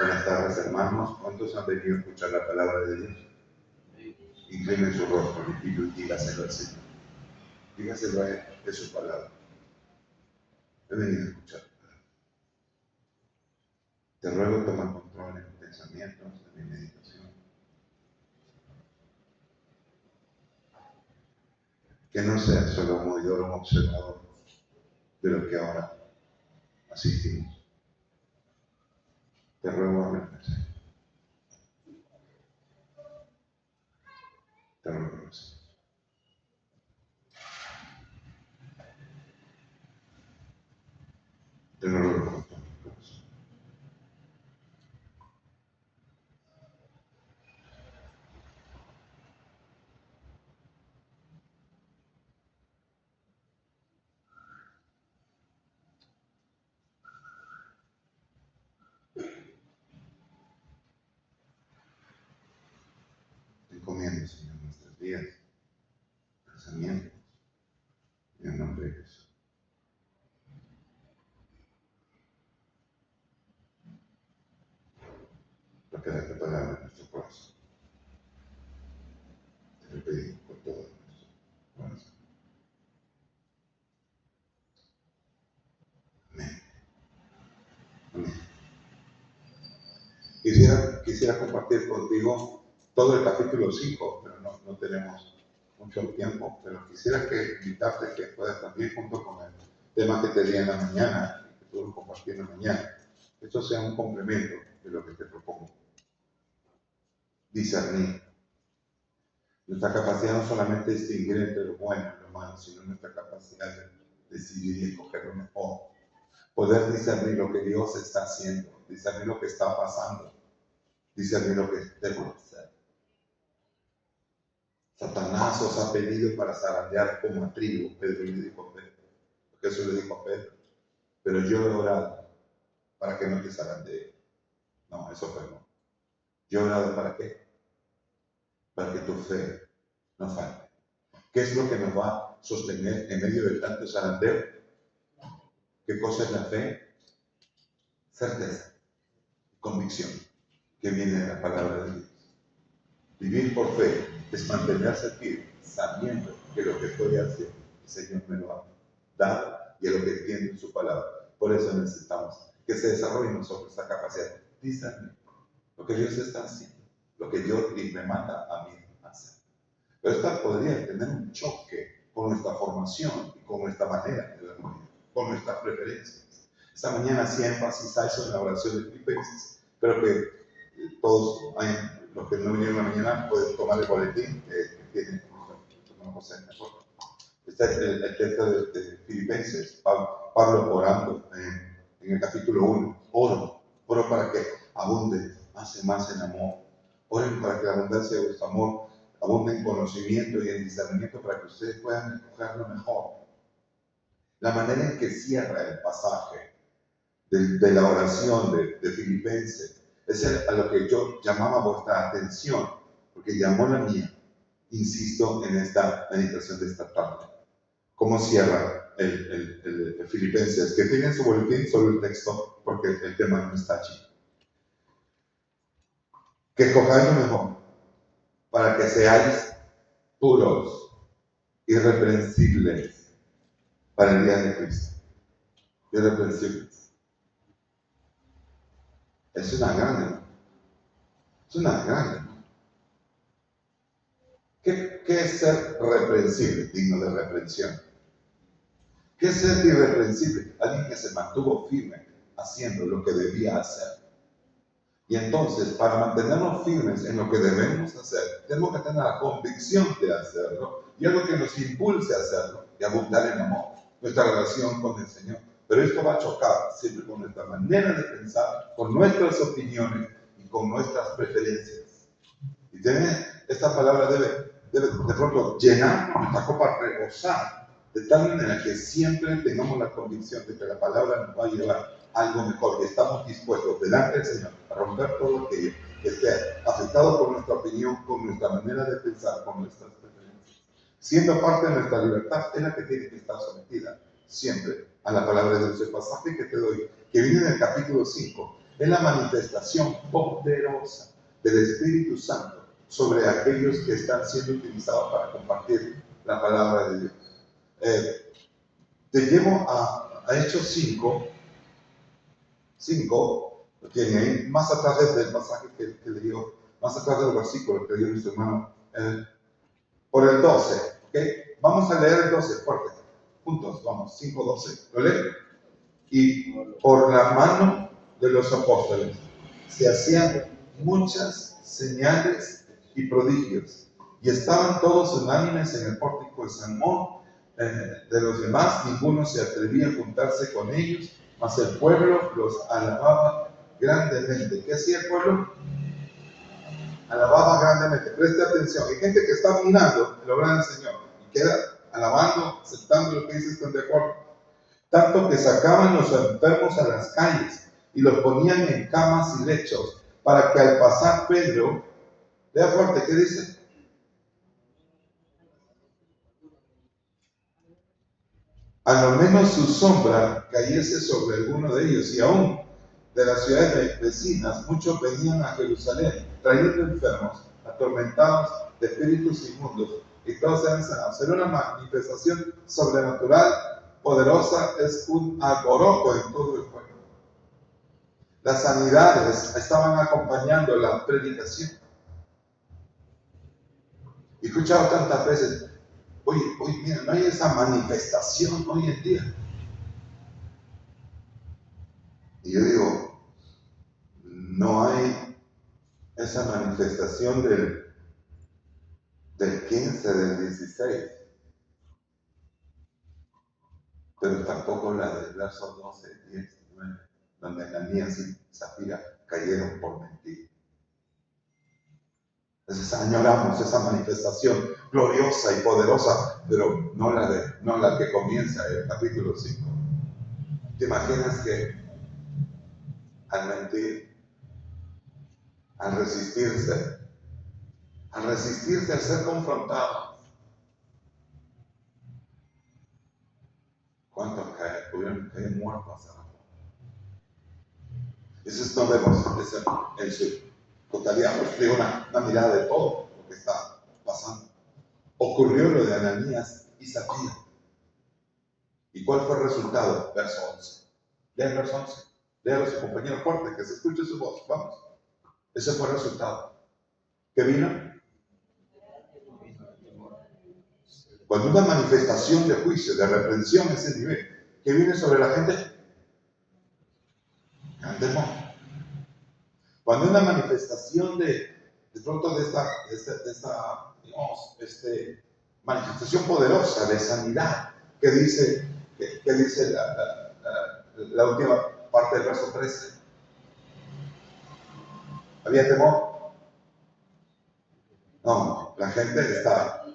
Buenas tardes, hermanos. ¿Cuántos han venido a escuchar la palabra de Dios? Inclinen su rostro y dígaselo al Señor. Dígaselo a Él, es su palabra. He venido a escuchar. Te ruego tomar control en mis pensamientos, en mi meditación. Que no sea solo un oidor o un observador de lo que ahora asistimos. Te ruego a mi Señor. Te ruego, Señor. Te lo ruego con todo mi corazón. Te encomiendo, Señor, nuestras vidas, pensamientos, en el nombre de Jesús. Porque da tu palabra en nuestro corazón. Te lo pedimos con todo nuestro corazón. Amén. Amén. Quisiera compartir contigo todo el capítulo 5, pero no tenemos mucho tiempo. Pero quisiera invitarte que puedas también, junto con el tema que te di en la mañana, y que puedo compartir en la mañana, esto sea un complemento de lo que te propongo. Discernir. Nuestra capacidad no solamente es distinguir entre lo bueno y lo malo, sino nuestra capacidad de decidir y escoger lo mejor. Poder discernir lo que Dios está haciendo, discernir lo que está pasando, discernir lo que debo hacer. Satanás os ha pedido para zarandear como a trigo, Pedro le dijo a Pedro. Jesús le dijo a Pedro, pero yo he orado para que no te zarandee. No, eso fue no. Yo he orado para qué? Para que tu fe no falte. ¿Qué es lo que nos va a sostener en medio de tanto zarandeo? ¿Qué cosa es la fe? Certeza, convicción, que viene de la palabra de Dios. Vivir por fe es mantenerse firme, sabiendo que lo que estoy haciendo, el Señor me lo ha dado y es lo que entiende en su palabra. Por eso necesitamos que se desarrolle en nosotros esta capacidad de discernir lo que Dios está haciendo, lo que Dios me manda a mí a hacer. Pero esta podría tener un choque con nuestra formación y con nuestra manera de ver, con nuestras preferencias. Esta mañana hacía énfasis a eso en la oración de Filipenses. Espero que todos los que no vinieron la mañana pueden tomar el boletín que tiene José. Está el texto de Filipenses, Pablo orando en el capítulo 1. Oro para que abunde más en amor. Oren para que la abundancia de vuestro amor abunde en conocimiento y en discernimiento para que ustedes puedan escoger lo mejor. La manera en que cierra el pasaje de la oración de Filipenses es a lo que yo llamaba vuestra atención, porque llamó la mía. Insisto en esta meditación de esta tarde. ¿Cómo cierra el Filipenses? Que tienen su boletín solo el texto, porque el tema no está allí. Que escojáis lo mejor, para que seáis puros, irreprensibles, para el día de Cristo. Irreprensibles. Es una grande. ¿Qué es ser reprensible, digno de reprensión? ¿Qué es ser irreprensible? Alguien que se mantuvo firme haciendo lo que debía hacer. Y entonces, para mantenernos firmes en lo que debemos hacer, tenemos que tener la convicción de hacerlo y algo que nos impulse a hacerlo y abundar en amor, nuestra relación con el Señor. Pero esto va a chocar siempre con nuestra manera de pensar, con nuestras opiniones y con nuestras preferencias. Y esta palabra debe de pronto llenar nuestra copa, rebosar, de tal manera que siempre tengamos la convicción de que la palabra nos va a llevar a algo mejor, que estamos dispuestos delante del Señor a romper todo aquello que esté afectado por nuestra opinión, con nuestra manera de pensar, con nuestras preferencias. Siendo parte de nuestra libertad, es la que tiene que estar sometida siempre a la palabra de Dios. El pasaje que te doy, que viene del capítulo 5, es la manifestación poderosa del Espíritu Santo sobre aquellos que están siendo utilizados para compartir la palabra de Dios. Te llevo a Hechos 5, lo tiene ahí, más atrás del pasaje que leyó, más atrás del versículo que dio nuestro hermano, por el 12, ¿ok? Vamos a leer el 12, fuerte, juntos, vamos, 5:12, ¿lo leen? Y por la mano de los apóstoles se hacían muchas señales y prodigios, y estaban todos unánimes en el pórtico de Salomón. De los demás, ninguno se atrevía a juntarse con ellos, mas el pueblo los alababa grandemente. ¿Qué hacía el pueblo? Alababa grandemente. Preste atención, hay gente que está mirando el obrar del Señor y queda alabando, aceptando lo que dice, están de acuerdo. Tanto que sacaban los enfermos a las calles y los ponían en camas y lechos, para que al pasar Pedro, vea fuerte, ¿qué dice? A lo menos su sombra cayese sobre alguno de ellos, y aún de las ciudades vecinas muchos venían a Jerusalén trayendo enfermos, atormentados de espíritus inmundos, y todos eran sanados. Era una manifestación sobrenatural, poderosa, es un alboroto en todo el pueblo. Las sanidades estaban acompañando la predicación. He escuchado tantas veces, oye, mira, no hay esa manifestación hoy en día. Y yo digo, no hay esa manifestación del 15, del 16, pero tampoco la del verso 12, 10, 9, donde Ananías y Zafira cayeron por mentir. Entonces añoramos esa manifestación gloriosa y poderosa, pero no la que comienza el capítulo 5. ¿Te imaginas que al mentir, al resistirse, al ser confrontado, cuántos pudieron caer muertos? Eso es donde vemos en su totalidad, pues una mirada de todo lo que está pasando. Ocurrió lo de Ananías y Zafira. ¿Y cuál fue el resultado? Verso 11. Lea el verso 11. Léalo a su compañero fuerte, que se escuche su voz. Vamos. Ese fue el resultado. ¿Qué vino? Cuando una manifestación de juicio, de reprensión a ese nivel, ¿qué viene sobre la gente? Gran temor. Cuando una manifestación de pronto de esta digamos, manifestación poderosa de sanidad, que dice la última parte del verso 13, ¿había temor? No, la gente está.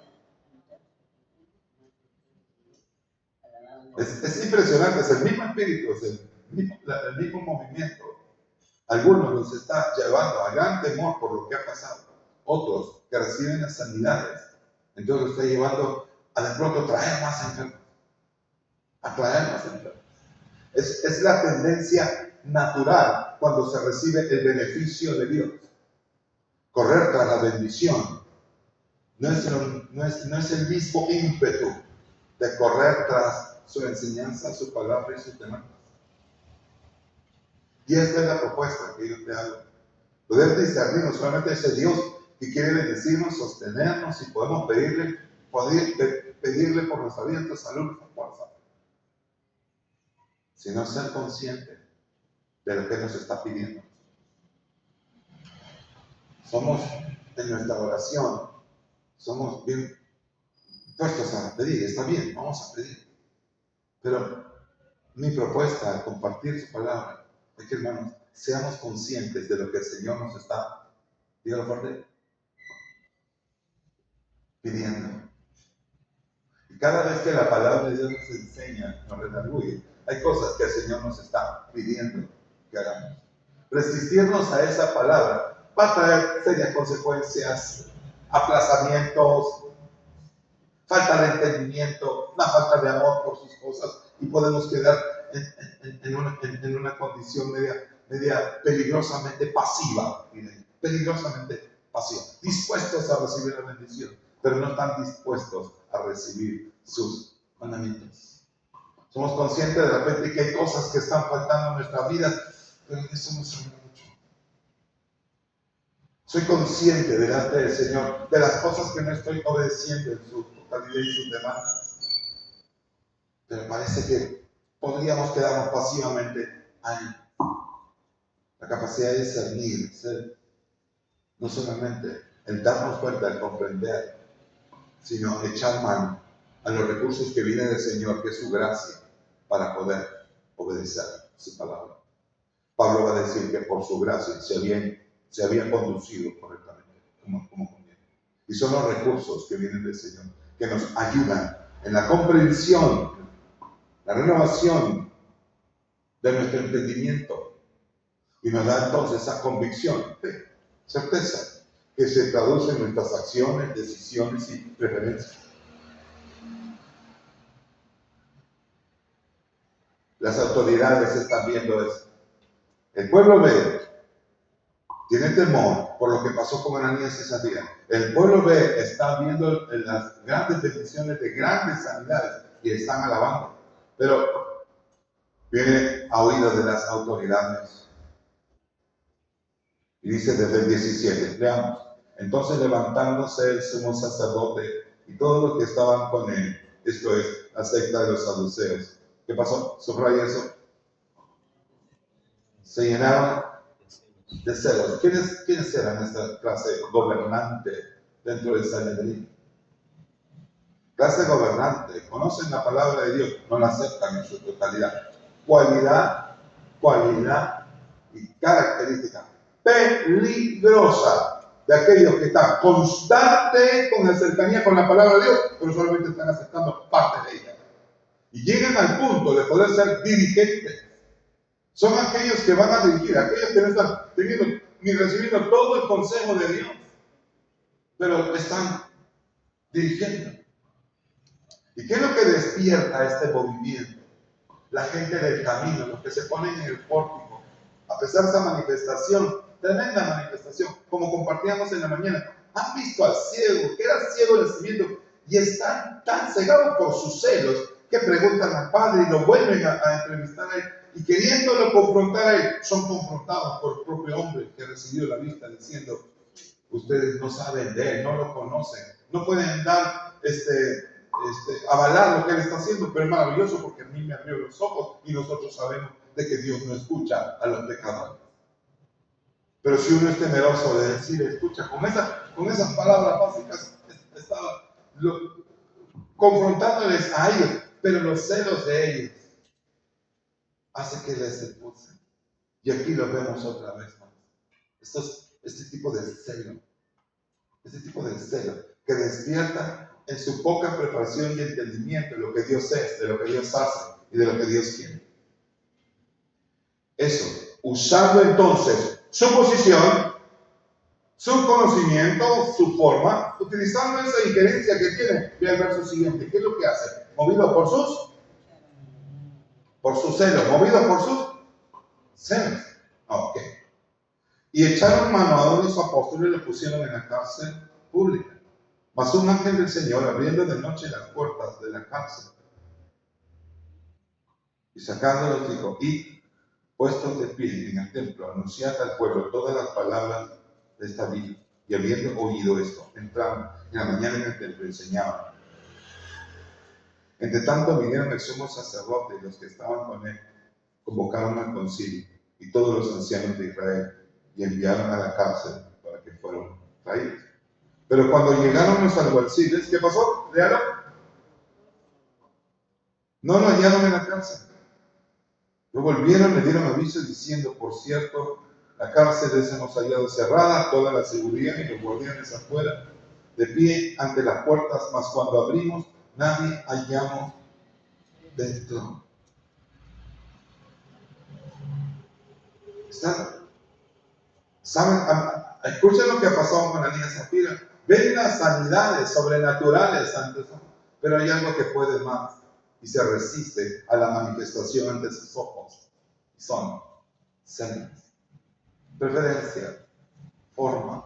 Es impresionante, es el mismo espíritu, es el mismo movimiento. Algunos los está llevando a gran temor por lo que ha pasado. Otros que reciben las sanidades, entonces los está llevando a de pronto traer más enfermos. A traer más enfermos. Es la tendencia natural cuando se recibe el beneficio de Dios. Correr tras la bendición no es el mismo ímpetu de correr tras su enseñanza, su palabra y sus demandas. Y esta es la propuesta que yo te hago. Poder discernir no solamente ese Dios que quiere bendecirnos, sostenernos, y podemos pedirle por nuestra vida, nuestra salud, nuestra fuerza, sino ser consciente de lo que nos está pidiendo. Somos en nuestra oración, somos bien puestos a pedir, está bien, vamos a pedir. Pero mi propuesta al compartir su palabra es que, hermanos, seamos conscientes de lo que el Señor nos está, dígalo fuerte, pidiendo. Y cada vez que la palabra de Dios nos enseña, nos redarguye, hay cosas que el Señor nos está pidiendo que hagamos. Resistirnos a esa palabra va a traer serias consecuencias, aplazamientos, falta de entendimiento, una falta de amor por sus cosas, y podemos quedar en una condición media media peligrosamente pasiva, peligrosamente pasiva, dispuestos a recibir la bendición, pero no están dispuestos a recibir sus mandamientos. Somos conscientes de repente que hay cosas que están faltando en nuestra vida, pero en eso no se habla mucho. Soy consciente delante del Señor de las cosas que no estoy obedeciendo en su totalidad y sus demandas. Pero parece que podríamos quedarnos pasivamente ahí. La capacidad de discernir, no solamente el darnos cuenta, el comprender, sino echar mano a los recursos que vienen del Señor, que es su gracia, para poder obedecer su palabra. Pablo va a decir que por su gracia se habían conducido correctamente, como conviene. Y son los recursos que vienen del Señor, que nos ayudan en la comprensión, la renovación de nuestro entendimiento, y nos da entonces esa convicción, certeza, que se traduce en nuestras acciones, decisiones y preferencias. Las autoridades están viendo eso. El pueblo ve, tiene temor por lo que pasó con Ananías y Zafira. El pueblo ve, está viendo las grandes bendiciones de grandes sanidades y están alabando. Pero viene a oídos de las autoridades. Y dice desde el 17, leamos. Entonces levantándose el sumo sacerdote y todos los que estaban con él, esto es, la secta de los saduceos. ¿Qué pasó? Subraya eso. Se llenaron de celos. ¿Quiénes eran esta clase gobernante dentro del Sanedrín? Clase gobernante, conocen la palabra de Dios, no la aceptan en su totalidad. Cualidad y característica peligrosa de aquellos que están constante con la cercanía con la palabra de Dios, pero solamente están aceptando parte de ella. Y llegan al punto de poder ser dirigentes. Son aquellos que van a dirigir, aquellos que no están teniendo ni recibiendo todo el consejo de Dios, pero están dirigiendo. ¿Y qué es lo que despierta este movimiento? La gente del camino, los que se ponen en el pórtico, a pesar de esa manifestación, tremenda manifestación, como compartíamos en la mañana, han visto al ciego, que era ciego de nacimiento, y están tan cegados por sus celos, que preguntan al Padre y lo vuelven a entrevistar a él, y queriéndolo confrontar a él, son confrontados por el propio hombre que recibió la vista, diciendo, ustedes no saben de él, no lo conocen, no pueden dar avalar lo que él está haciendo, pero es maravilloso porque a mí me abrió los ojos y nosotros sabemos de que Dios no escucha a los pecadores. Pero si uno es temeroso de decir, escucha, con esas palabras básicas estaba confrontándoles a ellos, pero los celos de ellos hace que les expulsen. Y aquí lo vemos otra vez más. Este tipo de celo que despierta en su poca preparación y entendimiento de lo que Dios es, de lo que Dios hace y de lo que Dios quiere. Eso, usando entonces su posición, su conocimiento, su forma, utilizando esa injerencia que tiene. Ve el verso siguiente, ¿qué es lo que hace? Movido por sus celos, movido por sus celos. Ok. Y echaron mano a los apóstoles y los pusieron en la cárcel pública. Mas un ángel del Señor, abriendo de noche las puertas de la cárcel, y sacándolos dijo, y puestos de pie en el templo, anunciad al pueblo todas las palabras de esta vida. Y habiendo oído esto, entraron en la mañana en el templo y enseñaban. Entre tanto vinieron el sumo sacerdote y los que estaban con él, convocaron al concilio y todos los ancianos de Israel, y enviaron a la cárcel para que fueran traídos. Pero cuando llegaron los alguaciles, ¿qué pasó? ¿Learon? No lo hallaron en la cárcel. Lo volvieron, le dieron aviso diciendo, por cierto, la cárcel les hemos hallado cerrada, toda la seguridad y los guardianes afuera, de pie ante las puertas, mas cuando abrimos, nadie hallamos dentro. ¿Saben? Escuchen lo que ha pasado con Ananías y Zafira. Ven las sanidades sobrenaturales ante eso, pero hay algo que puede más y se resiste a la manifestación ante sus ojos. Son señas, preferencias, formas.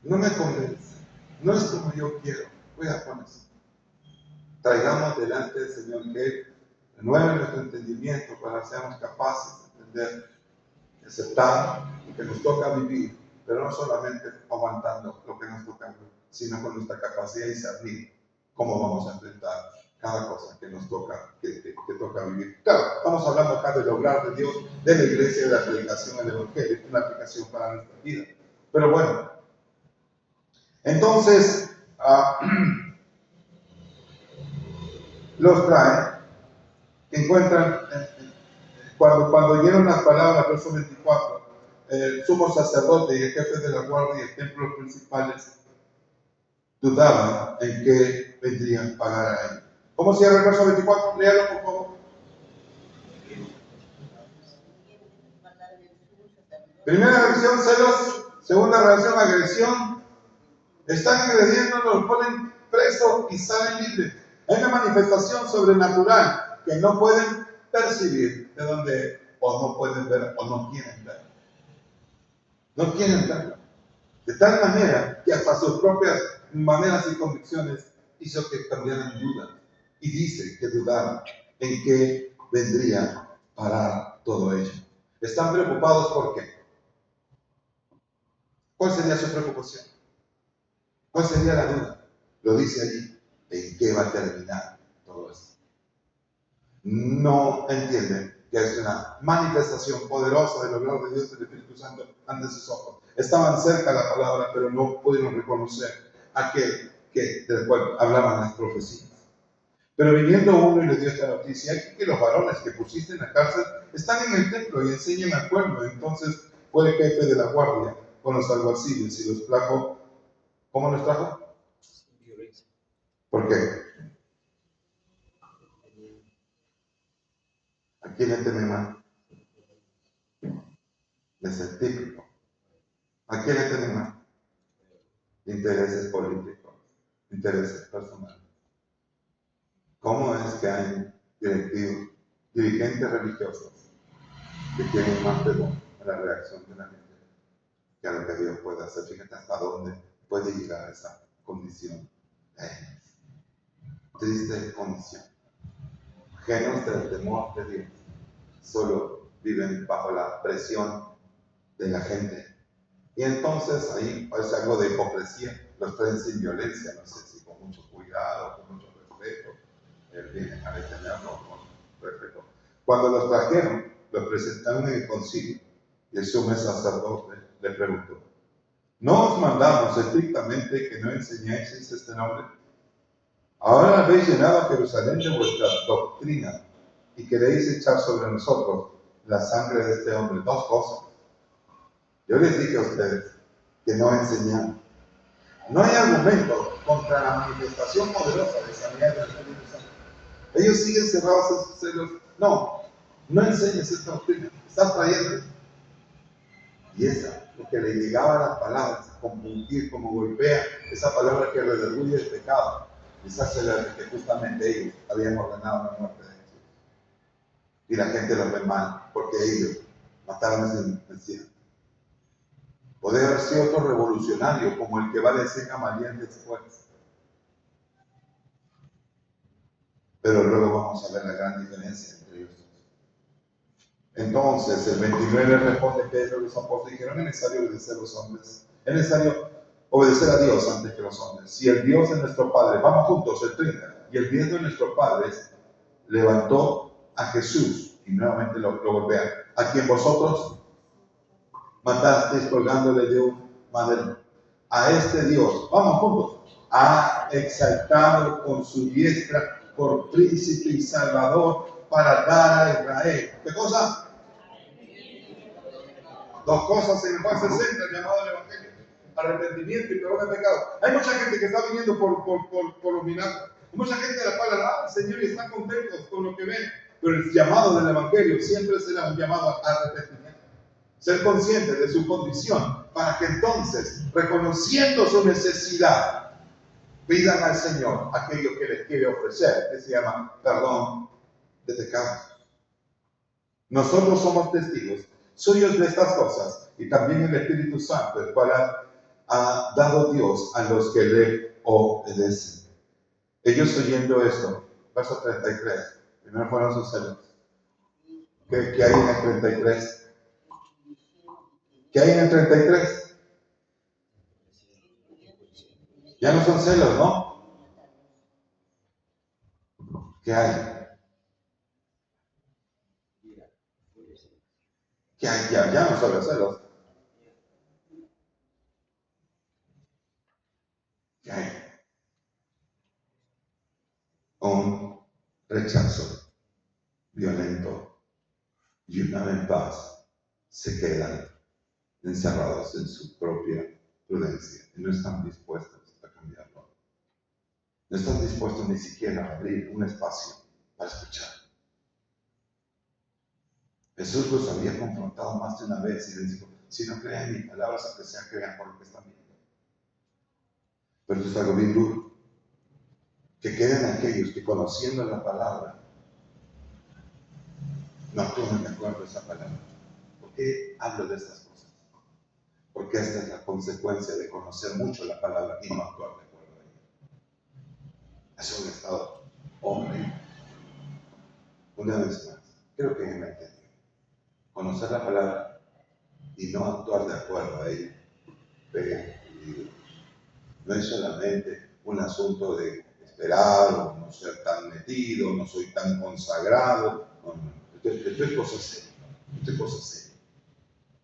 No me convence, no es como yo quiero. Cuidado con eso. Traigamos delante del Señor que renueve nuestro entendimiento para que seamos capaces de entender, de aceptar lo que nos toca vivir, pero no solamente aguantando lo que nos toca vivir, sino con nuestra capacidad de discernir cómo vamos a enfrentar cada cosa que nos toca, que toca vivir. Claro, estamos hablando acá del obrar de Dios, de la iglesia, de la predicación del Evangelio, una aplicación para nuestra vida. Pero bueno, entonces, los trae, que encuentran, cuando oyeron las palabras, verso 24, el sumo sacerdote y el jefe de la guardia y el templo principales dudaban en qué vendrían a pagar a él. ¿Cómo cierra el verso 24? Léalo, por favor. Primera reacción, celos. Segunda reacción, agresión. Están agrediendo, los ponen presos y salen libres. Hay una manifestación sobrenatural que no pueden percibir, de donde o no pueden ver o no quieren ver. No quieren verlo. De tal manera que hasta sus propias maneras y convicciones hizo que cambiaran dudas. Y dice que dudaron en qué vendría a parar todo ello. Están preocupados ¿por qué? ¿Cuál sería su preocupación? ¿Cuál sería la duda? Lo dice allí. ¿En qué va a terminar todo esto? No entienden que es una manifestación poderosa del obrar de Dios y del Espíritu Santo ante sus ojos. Estaban cerca de la palabra, pero no pudieron reconocer aquel del cual hablaban las profecías. Pero viniendo uno y le dio esta noticia, aquí que los varones que pusiste en la cárcel están en el templo y enseñan al pueblo. Entonces fue el jefe de la guardia con los alguaciles y los trajo. ¿Cómo los trajo? Violencia. ¿Por qué? ¿A quién le temen más? Es el típico. ¿A quién le temen más? Intereses políticos, intereses personales. ¿Cómo es que hay dirigentes religiosos que tienen más temor a la reacción de la gente que a lo que Dios puede hacer? Fíjate hasta dónde puede llegar esa condición. Triste condición. Ajenos del temor de Dios, solo viven bajo la presión de la gente. Y entonces ahí parece algo de hipocresía, los traen sin violencia, no sé si con mucho cuidado, con mucho respeto, vienen a detenerlo con respeto. Cuando los trajeron, los presentaron en el concilio y el sumo sacerdote le preguntó: ¿no os mandamos estrictamente que no enseñáis este nombre? Ahora habéis llenado a Jerusalén de vuestra doctrina y queréis echar sobre nosotros la sangre de este hombre. Dos cosas. Yo les dije a ustedes que no enseñan. No hay argumento contra la manifestación poderosa de sanidad del Espíritu Santo. Ellos siguen cerrados en sus celos. No enseñes esta doctrina. Estás trayendo. Y esa, lo que le llegaba a las palabras, compungir, como golpea, esa palabra que redarguye el pecado, les hace ver que justamente ellos habían ordenado la muerte de Jesús. Y la gente lo ve mal, porque ellos mataron a ese Mesías. Podría haber sido otro revolucionario, como el que va a decir Gamaliel después. Pero luego vamos a ver la gran diferencia entre ellos dos. Entonces, el 29 responde Pedro y los apóstoles dijeron: es necesario obedecer a los hombres. Es necesario obedecer a Dios antes que los hombres. Si el Dios de nuestro Padre, vamos juntos, el 30, y el Dios de nuestro Padre levantó a Jesús, y nuevamente lo golpea, a quien vosotros matasteis colgándole de un madero. A este Dios, vamos juntos, ha exaltado con su diestra por príncipe y salvador para dar a Israel. ¿Qué cosa? Dos cosas en las cuales se centra el llamado del Evangelio: arrepentimiento y perdón de pecado. Hay mucha gente que está viniendo por los milagros. Hay mucha gente a la cual alaba al Señor y están contentos con lo que ven. Pero el llamado del Evangelio siempre será un llamado a arrepentimiento. Ser consciente de su condición para que entonces, reconociendo su necesidad, pidan al Señor aquello que les quiere ofrecer, que se llama perdón de pecados. Nosotros somos testigos suyos de estas cosas, y también el Espíritu Santo, el cual ha dado Dios a los que le obedecen. Ellos oyendo esto, verso 33, primero fueron sus celos. ¿Qué hay en el 33? ¿Qué hay en el 33? Ya no son celos, ¿no? ¿Qué hay? ¿Qué hay? Ya no son los celos. ¿Qué hay? Un rechazo violento y una vez en paz se quedan encerrados en su propia prudencia y no están dispuestos a cambiarlo. No están dispuestos ni siquiera a abrir un espacio para escuchar. Jesús los había confrontado más de una vez y les dijo, si no creen mis palabras, aunque sea, crean por lo que están viendo. Pero esto es algo bien duro. Que queden aquellos que conociendo la palabra no actúan de acuerdo a esa palabra. ¿Por qué hablo de estas cosas? Porque esta es la consecuencia de conocer mucho la palabra y no actuar de acuerdo a ella. Es un estado horrible. Una vez más, creo que me entendió. Conocer la palabra y no actuar de acuerdo a ella. No es solamente un asunto de esperar o no ser tan metido, no soy tan consagrado. No, no. Esto es cosa seria. Esto es cosa seria.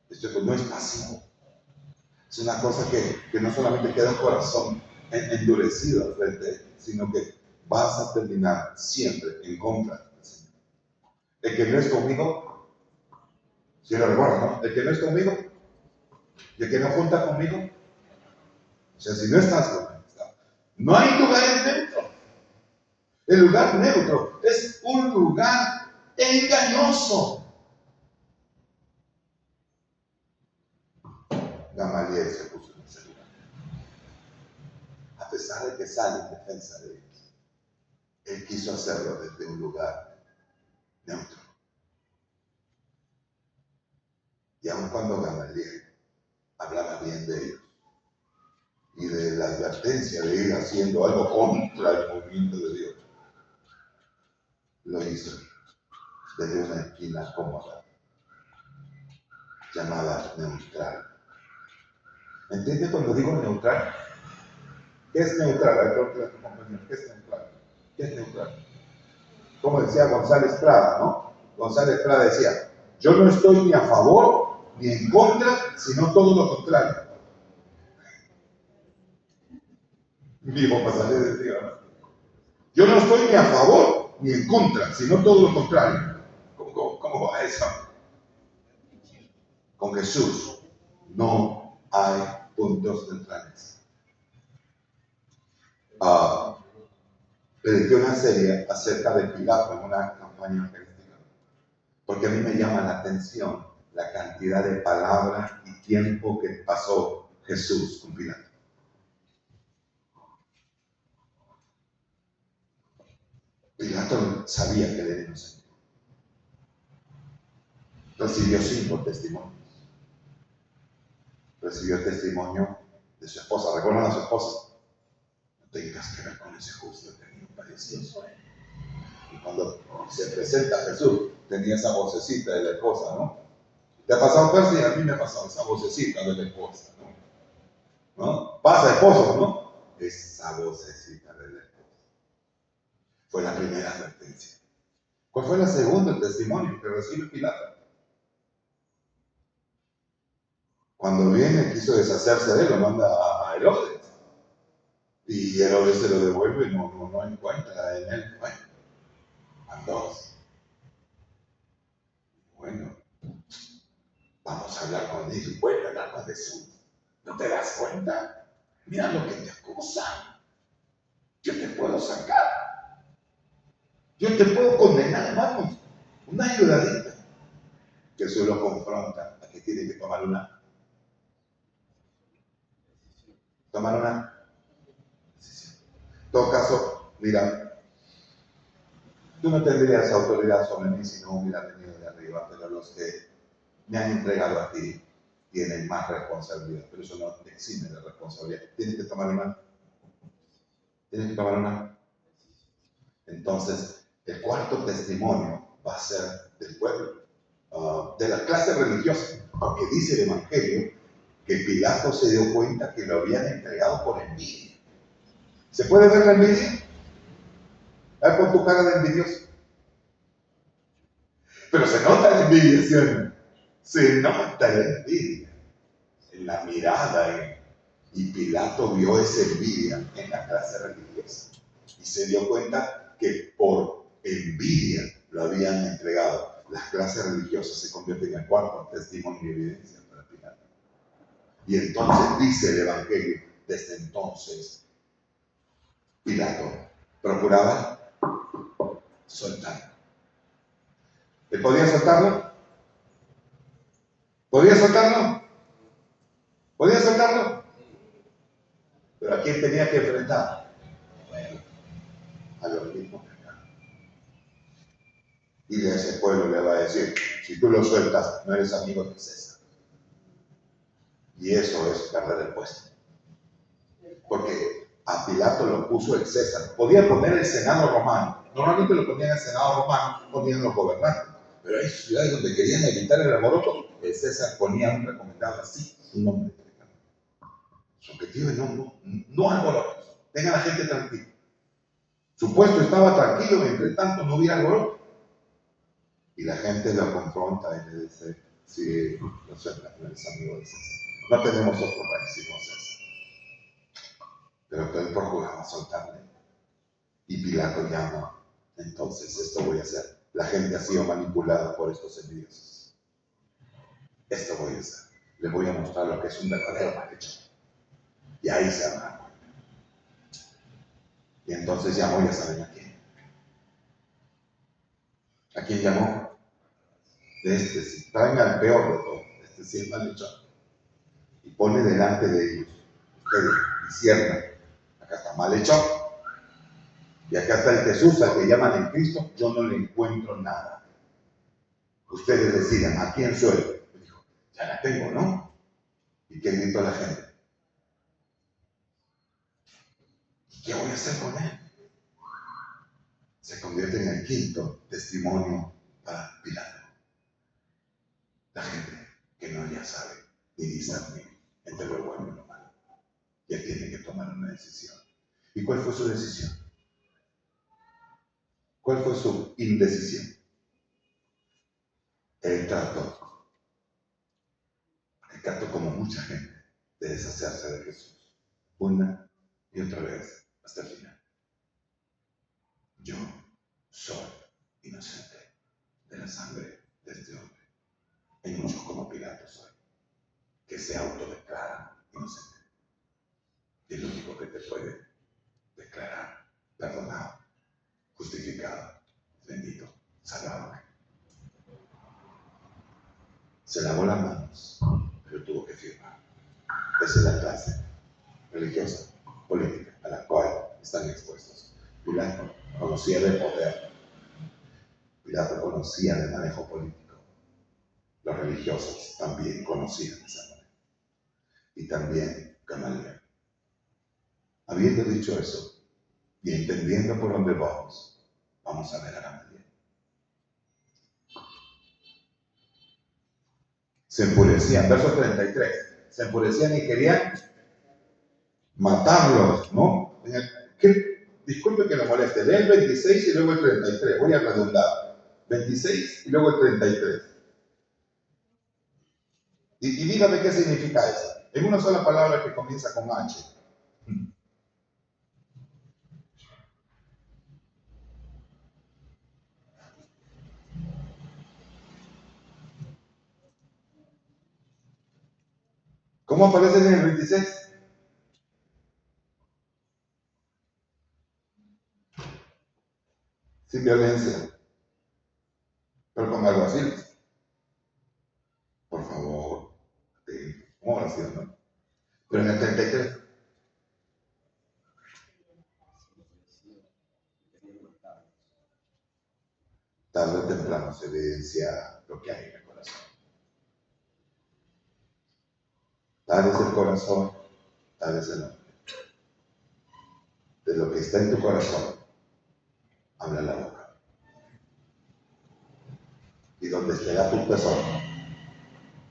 Esto no es pasivo. Es una cosa que no solamente queda el corazón endurecido al frente, sino que vas a terminar siempre en contra del Señor. El que no es conmigo, si lo recuerdas, ¿no? El que no es conmigo, y el que no junta conmigo, o sea, si no estás conmigo, no hay lugar neutro. El lugar neutro es un lugar engañoso. Gamaliel se puso en ese lugar. A pesar de que sale en defensa de ellos, él quiso hacerlo desde un lugar neutro. Y aun cuando Gamaliel hablaba bien de ellos y de la advertencia de ir haciendo algo contra el movimiento de Dios, lo hizo desde una esquina cómoda, llamada neutral. ¿Entiendes cuando digo neutral? ¿Qué es neutral? ¿Qué es neutral? ¿Qué es neutral? Como decía González Prada, ¿no? González Prada decía, yo no estoy ni a favor ni en contra, sino todo lo contrario. Vivo Pasaré decía, ¿no? Yo no estoy ni a favor ni en contra, sino todo lo contrario. ¿Cómo va eso? Con Jesús no hay puntos neutrales. Dediqué una serie acerca de Pilato en una campaña evangelística, porque a mí me llama la atención la cantidad de palabras y tiempo que pasó Jesús con Pilato. Pilato sabía que él era inocente. Recibió 5 testimonios. Recibió el testimonio de su esposa. ¿Recuerdan a su esposa? No tengas que ver con ese justo que ni padeció. Y cuando se presenta a Jesús, tenía esa vocecita de la esposa, ¿no? ¿Te ha pasado, Percy? A mí me ha pasado esa vocecita de la esposa, ¿no? Pasa esposo, ¿no? Esa vocecita de la esposa. Fue la primera advertencia. ¿Cuál fue la segunda testimonio que recibe Pilato? Cuando viene, quiso deshacerse de él, lo manda a Herodes. Y Herodes se lo devuelve y no encuentra en él. Bueno, van 2. Bueno, vamos a hablar con él. Vuelve a hablar con Jesús. ¿No te das cuenta? Mira lo que te acusan. Yo te puedo sacar. Yo te puedo condenar, hermanos. Una ayudadita. Jesús lo confronta a que tiene que tomar una decisión. En todo caso, mira, tú no tendrías autoridad sobre mí si no hubiera venido de arriba, pero los que me han entregado a ti, tienen más responsabilidad, pero eso no te exime de responsabilidad. Tienes que tomar una. Tienes que tomar una. Entonces, el cuarto testimonio va a ser del pueblo, de la clase religiosa, porque dice el Evangelio que Pilato se dio cuenta que lo habían entregado por envidia. ¿Se puede ver la envidia? A ver, pon tu cara de envidioso. Pero se nota la envidia, ¿sí o no? Se nota la envidia en la mirada. Y Pilato vio esa envidia en la clase religiosa. Y se dio cuenta que por envidia lo habían entregado. Las clases religiosas se convierten en el cuarto testimonio y evidencia para Pilato. Y entonces dice el Evangelio, desde entonces, Pilato procuraba soltarlo. ¿Él podía soltarlo? ¿Podía soltarlo? ¿Podía soltarlo? Pero ¿a quién tenía que enfrentar? Bueno, a los mismos pecados. Y de ese pueblo le va a decir, si tú lo sueltas, no eres amigo de César. Y eso es perder el puesto. Porque a Pilato lo puso el César. Podía poner el Senado romano. Normalmente lo ponían el Senado romano, ponían los gobernantes. Pero hay ciudades donde querían evitar el alboroto. El César ponía un recomendado así, un nombre. Su objetivo es no alborotos. Tenga a la gente tranquila. Su puesto estaba tranquilo, entre tanto no hubiera alboroto. Y la gente lo confronta y le dice, sí, no es amigo de César. No tenemos otro país sino César. Pero él procuraba soltarle. Y Pilato llama, entonces esto voy a hacer. La gente ha sido manipulada por estos envidiosos. Esto voy a hacer. Les voy a mostrar lo que es un verdadero malhechor. Y ahí se van a dar cuenta. Y entonces llamó, ya saben a quién. ¿A quién llamó? De este, si traen al peor de todos, este sí es malhechor. Y pone delante de ellos, ustedes disciernan, acá está malhechor, y acá está el Jesús al que llaman el Cristo, yo no le encuentro nada. Ustedes decidan, ¿a quién soy? Y dijo, ya la tengo, ¿no? ¿Y qué gritó la gente? ¿Y qué voy a hacer con él? Se convierte en el quinto testimonio para Pilato. La gente que no ya sabe ni discernir entre lo bueno y lo malo. Y él tiene que tomar una decisión. ¿Y cuál fue su decisión? ¿Cuál fue su indecisión? Él trató como mucha gente de deshacerse de Jesús. Una y otra vez hasta el final. Yo soy inocente de la sangre de este hombre. Hay muchos como Pilatos hoy que se autodeclaran inocentes. Y el único que te puede declarar perdonado, justificado, bendito, salvado. Se lavó las manos, pero tuvo que firmar. Esa es la clase religiosa, política, a la cual están expuestos. Pilato conocía de poder. Pilato conocía de manejo político. Los religiosos también conocían esa manera. Y también Gamaliel. Habiendo dicho eso, y entendiendo por dónde vamos a ver a Gamaliel. Se enfurecían, verso 33, se enfurecían y querían matarlos, ¿no? Disculpe que lo moleste, lee el 26 y luego el 33, voy a redundar. 26 y luego el 33. Y dígame qué significa eso. En una sola palabra que comienza con H. ¿Cómo aparece en el 26? Sin violencia, pero con alguaciles. Por favor, ¿cómo oración, no? Pero en el 33, tarde o temprano se evidencia lo que hay en el corazón. Tal es el corazón, tal es el hombre. De lo que está en tu corazón, habla la boca. Y donde estará tu tesoro,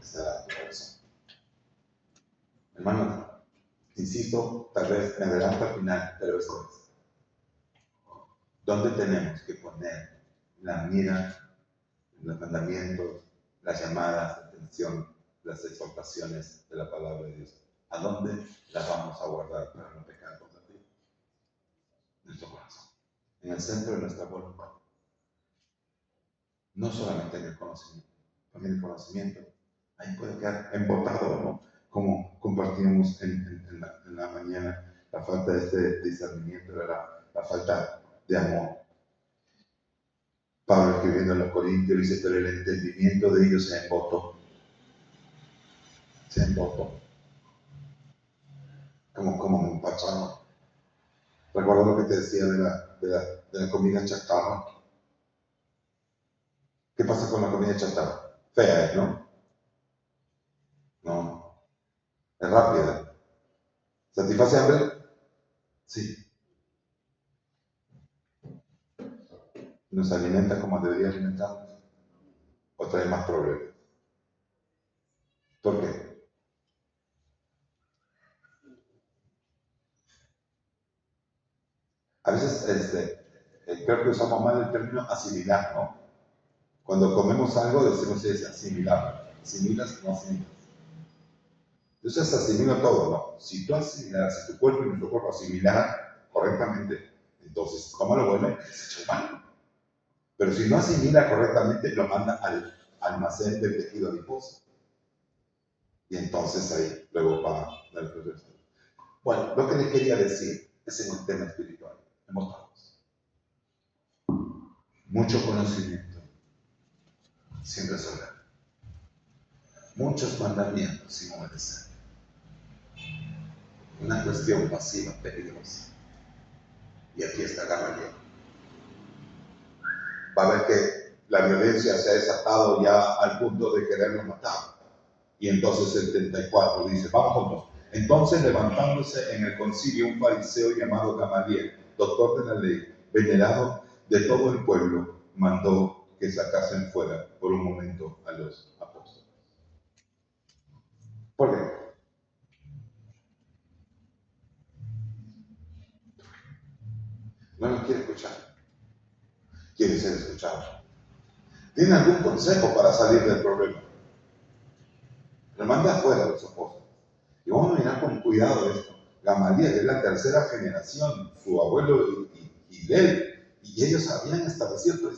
estará tu corazón. Hermano, insisto, tal vez me adelanto al final, pero esto es. ¿Dónde tenemos que poner la mira, los mandamientos, las llamadas de atención, las exhortaciones de la palabra de Dios? ¿A dónde las vamos a guardar para no pecar contra ti? Nuestro corazón, en el centro de nuestra voluntad. No solamente en el conocimiento, también el conocimiento. Ahí puede quedar embotado, ¿no? Como compartíamos en la mañana, la falta de este discernimiento, la falta de amor. Pablo escribiendo a los Corintios dice, pero el entendimiento de ellos se embotó. Se embotó. Como un pachano. Recuerdo lo que te decía de la comida chatarra. ¿Qué pasa con la comida chatarra? Fea es, ¿no? No. Es rápida. ¿Satisface hambre? Sí. ¿Nos alimenta como debería alimentarnos? ¿O trae más problemas? ¿Por qué? A veces creo que usamos mal el término asimilar, ¿no? Cuando comemos algo decimos es asimilar. ¿Asimilas? No asimilas. Entonces asimila todo, ¿no? Si tú asimilas, si tu cuerpo y nuestro cuerpo asimilan correctamente, entonces, tómalo bueno, es hecho humano. Pero si no asimila correctamente, lo manda al almacén del tejido adiposo. Y entonces ahí luego va a dar el proceso. Bueno, lo que les quería decir es en el tema espiritual. Emostramos. Mucho conocimiento sin resolver. Muchos mandamientos sin obedecer. Una cuestión pasiva, peligrosa. Y aquí está Gamaliel. Va a ver que la violencia se ha desatado ya al punto de quererlo matar. Y entonces el 34 dice, vamos juntos. Entonces levantándose en el concilio un fariseo llamado Gamaliel, doctor de la ley, venerado de todo el pueblo, mandó que sacasen fuera por un momento a los apóstoles. ¿Por qué? No los quiere escuchar. Quiere ser escuchado. ¿Tiene algún consejo para salir del problema? Lo manda afuera a los apóstoles. Y vamos a mirar con cuidado esto. Gamaliel es la tercera generación, su abuelo y él, y ellos habían establecido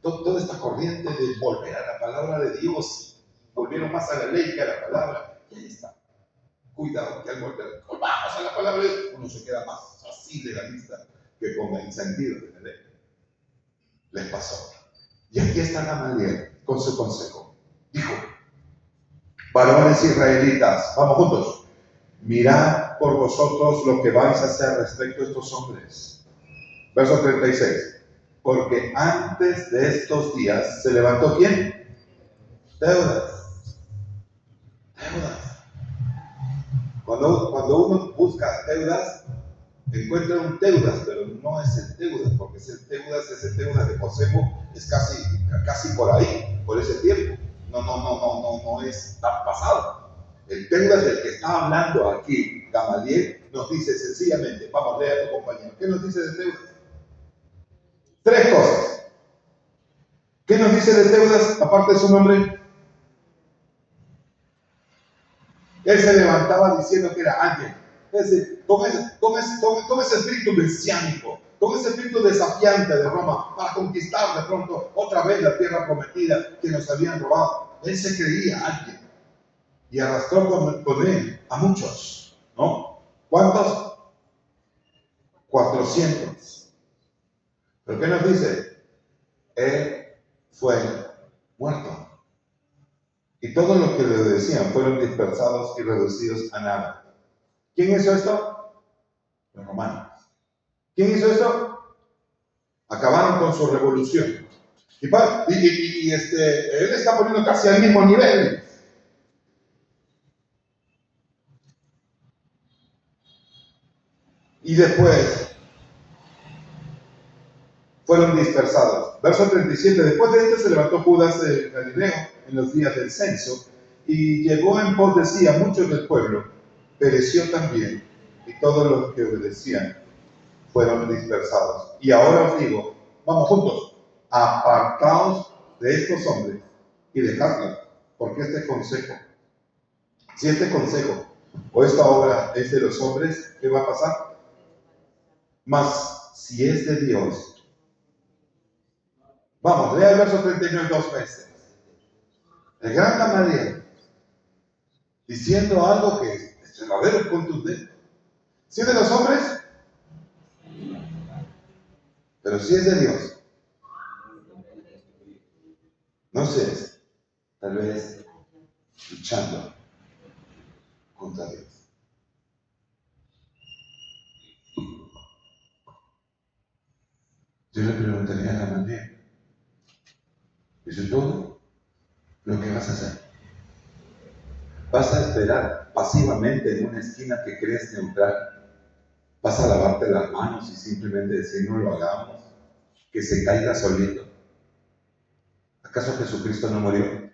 toda esta corriente de volver a la palabra de Dios. Volvieron más a la ley que a la palabra. Y ahí está. Cuidado que al volver, volvamos a la palabra de Dios, uno se queda más así de la vista que con el sentido de la ley. Les pasó. Y aquí está Gamaliel con su consejo. Dijo, varones israelitas, vamos juntos, mirad por vosotros lo que vais a hacer respecto a estos hombres. Verso 36. Porque antes de estos días se levantó ¿quién? Teudas. Cuando uno busca Teudas, encuentra un Teudas, pero no es el Teudas, porque ese Teudas de Josefo es casi por ahí, por ese tiempo. No es tan pasado. El Teudas del que está hablando aquí, Gamaliel, nos dice sencillamente, vamos, lea a tu compañero, ¿qué nos dice de Teudas? Tres cosas. ¿Qué nos dice de Teudas, aparte de su nombre? Él se levantaba diciendo que era alguien. Es decir, con ese espíritu mesiánico, con ese espíritu desafiante de Roma para conquistar de pronto otra vez la tierra prometida que nos habían robado. Él se creía alguien y arrastró con él a muchos, ¿no? ¿Cuántos? 400. ¿Pero qué nos dice? Él fue muerto. Y todos los que le decían fueron dispersados y reducidos a nada. ¿Quién hizo esto? Los romanos. ¿Quién hizo esto? Acabaron con su revolución. Él está poniendo casi al mismo nivel Y después fueron dispersados. Verso 37. Después de esto se levantó Judas el Galileo en los días del censo y llegó en pos de sí a muchos del pueblo. Pereció también, y todos los que obedecían fueron dispersados. Y ahora os digo, vamos juntos, apartaos de estos hombres y dejadlos, porque si este consejo o esta obra es de los hombres, ¿qué va a pasar? Mas si es de Dios. Vamos, lea el verso 39 dos veces. El gran Gamaliel, diciendo algo que es verdadero y contundente. Si es de los hombres, pero si es de Dios. No sé, tal vez luchando contra Dios. Yo le preguntaría a Gamaliel, ¿eso es todo lo que vas a hacer? ¿Vas a esperar pasivamente en una esquina que crees neutral? ¿Vas a lavarte las manos y simplemente decir no lo hagamos? ¿Que se caiga solito? ¿Acaso Jesucristo no murió?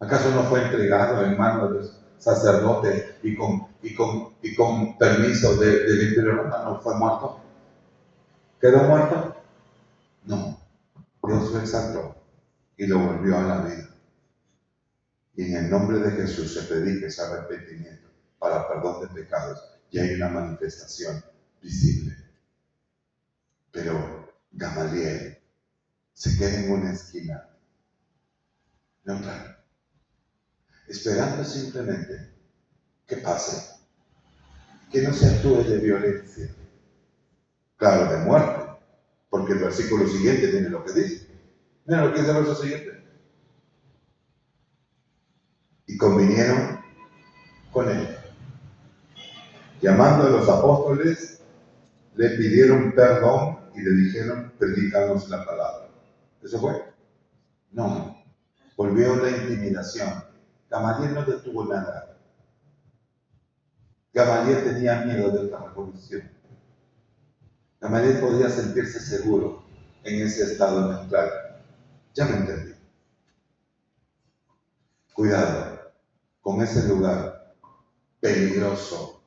¿Acaso no fue entregado en manos de los sacerdotes y con permiso del Imperio Romano fue muerto? ¿Quedó muerto? No. Dios lo exaltó y lo volvió a la vida. Y en el nombre de Jesús se predica ese arrepentimiento para perdón de pecados y hay una manifestación visible. Pero Gamaliel se queda en una esquina neutral, esperando simplemente que pase, que no se actúe de violencia, claro, de muerte, porque el versículo siguiente tiene lo que dice. Mira lo que dice el verso siguiente. Y convinieron con él. Llamando a los apóstoles, le pidieron perdón y le dijeron, predícanos la palabra. ¿Eso fue? No. Volvió la intimidación. Gamaliel no detuvo nada. Gamaliel tenía miedo de otra revolución. Gamaliel podía sentirse seguro en ese estado neutral. Ya me entendí. Cuidado con ese lugar peligroso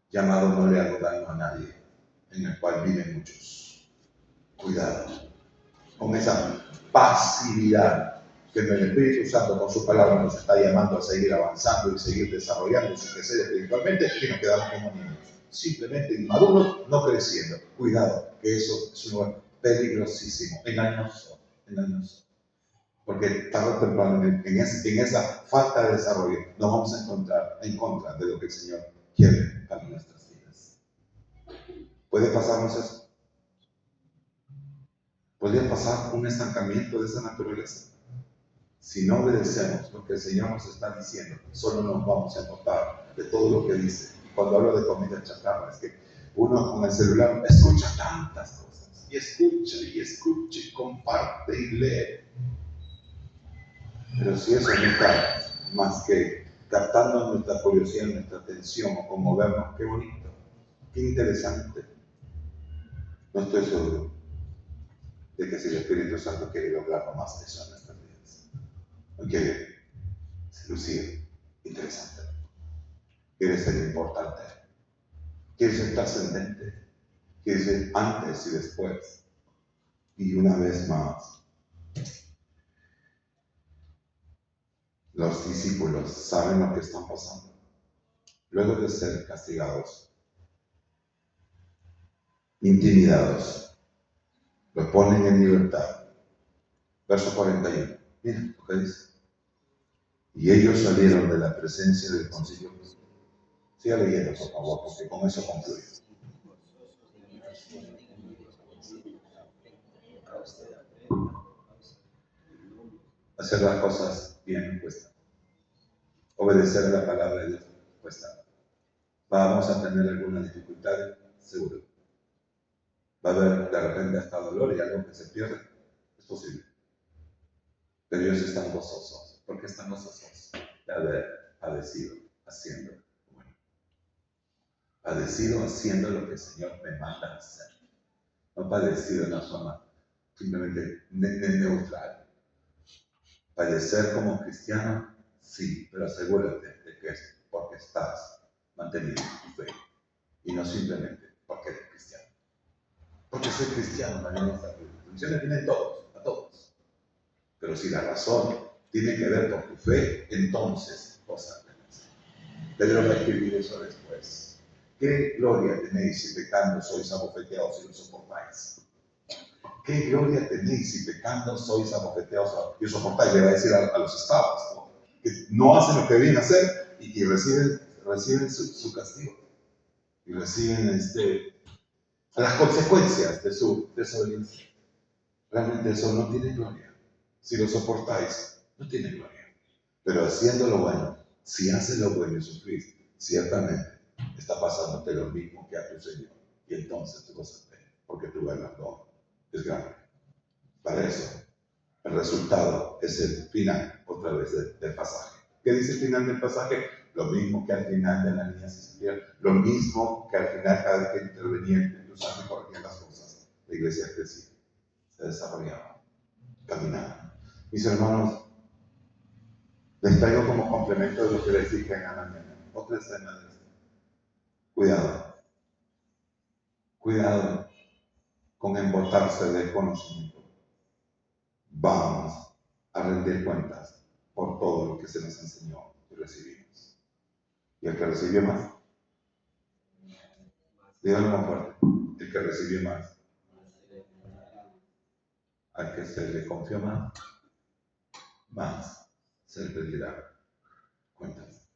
llamado no le hago daño a nadie, en el cual viven muchos. Cuidado con esa pasividad que el Espíritu Santo con su palabra nos está llamando a seguir avanzando y seguir desarrollándose, crecer espiritualmente, y nos quedamos como niños, simplemente inmaduros, no creciendo. Cuidado, que eso es un lugar peligrosísimo, engañoso, porque tarde o temprano en esa falta de desarrollo nos vamos a encontrar en contra de lo que el Señor quiere para nuestras vidas. ¿Puede pasarnos eso? ¿Podría pasar un estancamiento de esa naturaleza? Si no obedecemos lo que el Señor nos está diciendo, solo nos vamos a encontrar de todo lo que dice. Y cuando hablo de comida chatarra, es que uno con el celular escucha tantas cosas, y escucha, y comparte, y lee. Pero si eso no está más que captando nuestra curiosidad, nuestra atención, o conmovernos, qué bonito, qué interesante. No estoy seguro de que si el Espíritu Santo quiere lograr más de eso en nuestras vidas. No quiere lucir interesante, quiere ser importante, quiere ser trascendente, quiere ser antes y después. Y una vez más, los discípulos saben lo que están pasando. Luego de ser castigados, intimidados, lo ponen en libertad. Verso 41. Miren lo que dice. Y ellos salieron de la presencia del concilio. Siga leyendo, por favor, porque con eso concluyo. Hacer las cosas bien cuesta. Obedecer a la palabra de Dios cuesta. Vamos a tener alguna dificultad, seguro. Va a haber de repente hasta dolor y algo que se pierde. Es posible. Pero ellos están gozosos. ¿Por qué están gozosos? De haber padecido haciendo bueno. Padecido haciendo lo que el Señor me manda a hacer. No padecido de una forma simplemente neutral. Padecer como cristiano, sí, pero asegúrate de que es porque estás manteniendo tu fe y no simplemente porque eres cristiano. Porque soy cristiano, también está. Las bendiciones vienen a todos. Pero si la razón tiene que ver con tu fe, entonces cosas buenas. Pedro va a escribir eso después. ¿Qué gloria tenéis si pecando sois abofeteados y lo soportáis? ¿Qué gloria tenéis si pecando sois abofeteados y lo soportáis? Le va a decir a los esclavos, ¿no? Que no hacen lo que deben hacer y reciben su castigo. Y reciben las consecuencias de su desobediencia. Realmente eso no tiene gloria. Si lo soportáis, no tiene gloria. Pero haciendo lo bueno, si haces lo bueno y sufrís, ciertamente está pasándote lo mismo que a tu Señor. Y entonces tú vas a ver, porque tu galardón es grande. Para eso, el resultado es el final, otra vez, del pasaje. ¿Qué dice el final del pasaje? Lo mismo que al final de la niña Cecilia, lo mismo que al final cada vez que intervenía el Espíritu Santo y corregía las cosas. La iglesia crecía, se desarrollaba, caminaba. Mis hermanos, les traigo como complemento de lo que les dije en la mañana. Otra escena de esto. Cuidado con embotarse del conocimiento. Vamos a rendir cuentas por todo lo que se nos enseñó y recibimos. ¿Y el que recibió más? Díganlo más fuerte. El que recibió más. Al que se le confió más se le pedirá cuentas.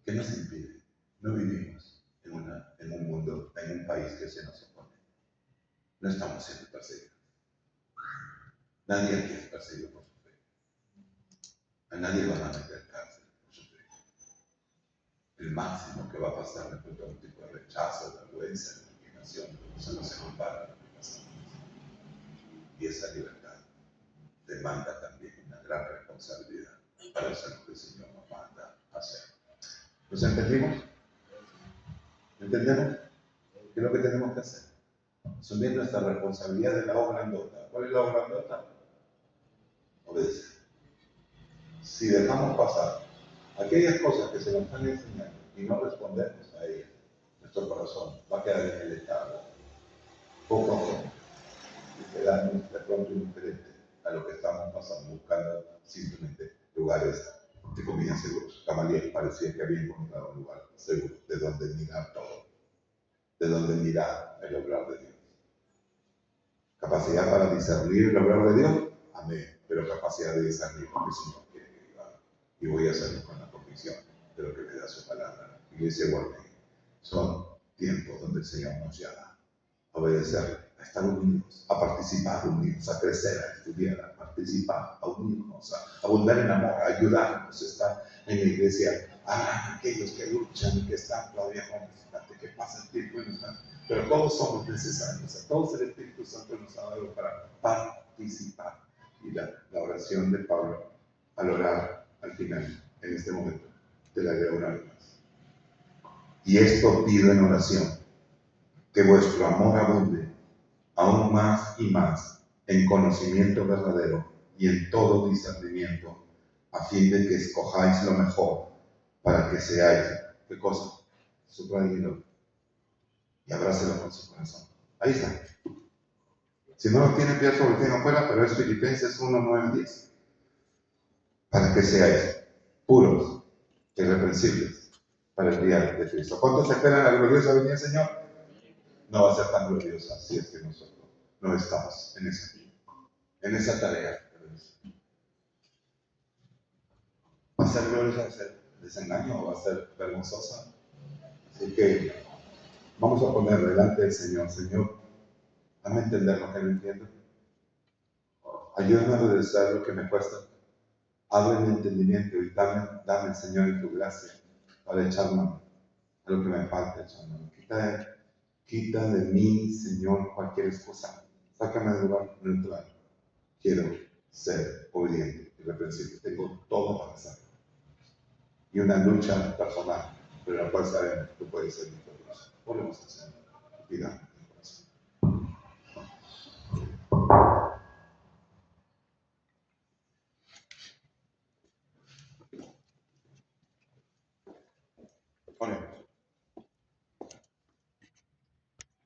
¿Qué nos impide? No vivimos en un mundo, en un país que se nos opone. No estamos siendo perseguidos. Nadie aquí es perseguido por su fe. A nadie van a meter cárcel por su fe. El máximo que va a pasar después de un tipo de rechazo, de vergüenza, de indignación, eso no se compara a lo que pasa. Y esa libertad demanda también una gran responsabilidad para hacer lo que el Señor nos manda a hacer. ¿Nos entendimos? ¿Entendemos? ¿Qué es lo que tenemos que hacer? Asumir nuestra responsabilidad de la obra grandota. ¿Cuál es la obra grandota? Obedecer. Si dejamos pasar aquellas cosas que se nos están enseñando y no respondemos a ellas, nuestro corazón va a quedar en el estado poco a poco y quedarnos de pronto indiferentes a lo que estamos pasando, buscando simplemente lugares de comida seguros. Gamaliel parecía que había encontrado un lugar seguro de donde mirar todo, de donde mirar el obrar de Dios. Capacidad para discernir el obrar de Dios, amén, pero capacidad de discernir lo que el Señor quiere que yo haga. Y voy a hacerlo con la convicción de lo que me da su palabra. Iglesia Guardia, son tiempos donde el Señor nos llama a obedecer, a estar unidos, a participar unidos, a crecer, a estudiar, a participar, a unirnos, a abundar en amor, a ayudarnos, a estar en la iglesia, a aquellos que luchan y que están todavía con necesidad, que pasa el tiempo y no están. Pero todos somos necesarios, a todos el Espíritu Santo nos ha dado para participar. Y la oración de Pablo al orar al final, en este momento, te la leo una vez más. Y esto pido en oración, que vuestro amor abunde aún más y más en conocimiento verdadero y en todo discernimiento, a fin de que escojáis lo mejor para que seáis, ¿qué cosa? Subrayelo y abrácelo con su corazón. Ahí está. Si no lo tienen, pie sobre el afuera, pero es Filipenses 1, 9, 10. Para que seáis puros, irreprensibles, para el día de Cristo. ¿Cuántos esperan la gloriosa venida del Señor? No va a ser tan gloriosa si es que nosotros no estamos en esa tarea. ¿Va a ser gloriosa, va a ser desengaño o va a ser vergonzosa? Así que vamos a poner delante del Señor. Señor, dame entender lo que no entiendo. Ayúdame a obedecer lo que me cuesta. Abre mi entendimiento y dame, Señor, en tu gracia para echar mano a lo que me falta echar mano. Quita de mí, Señor, cualquier excusa. Sácame del lugar neutral. Quiero ser obediente, irreprensible. Tengo todo para hacerlo. Y una lucha personal pero la cual sabemos que puede ser victoriosa. Oremos al Señor. Pidamos.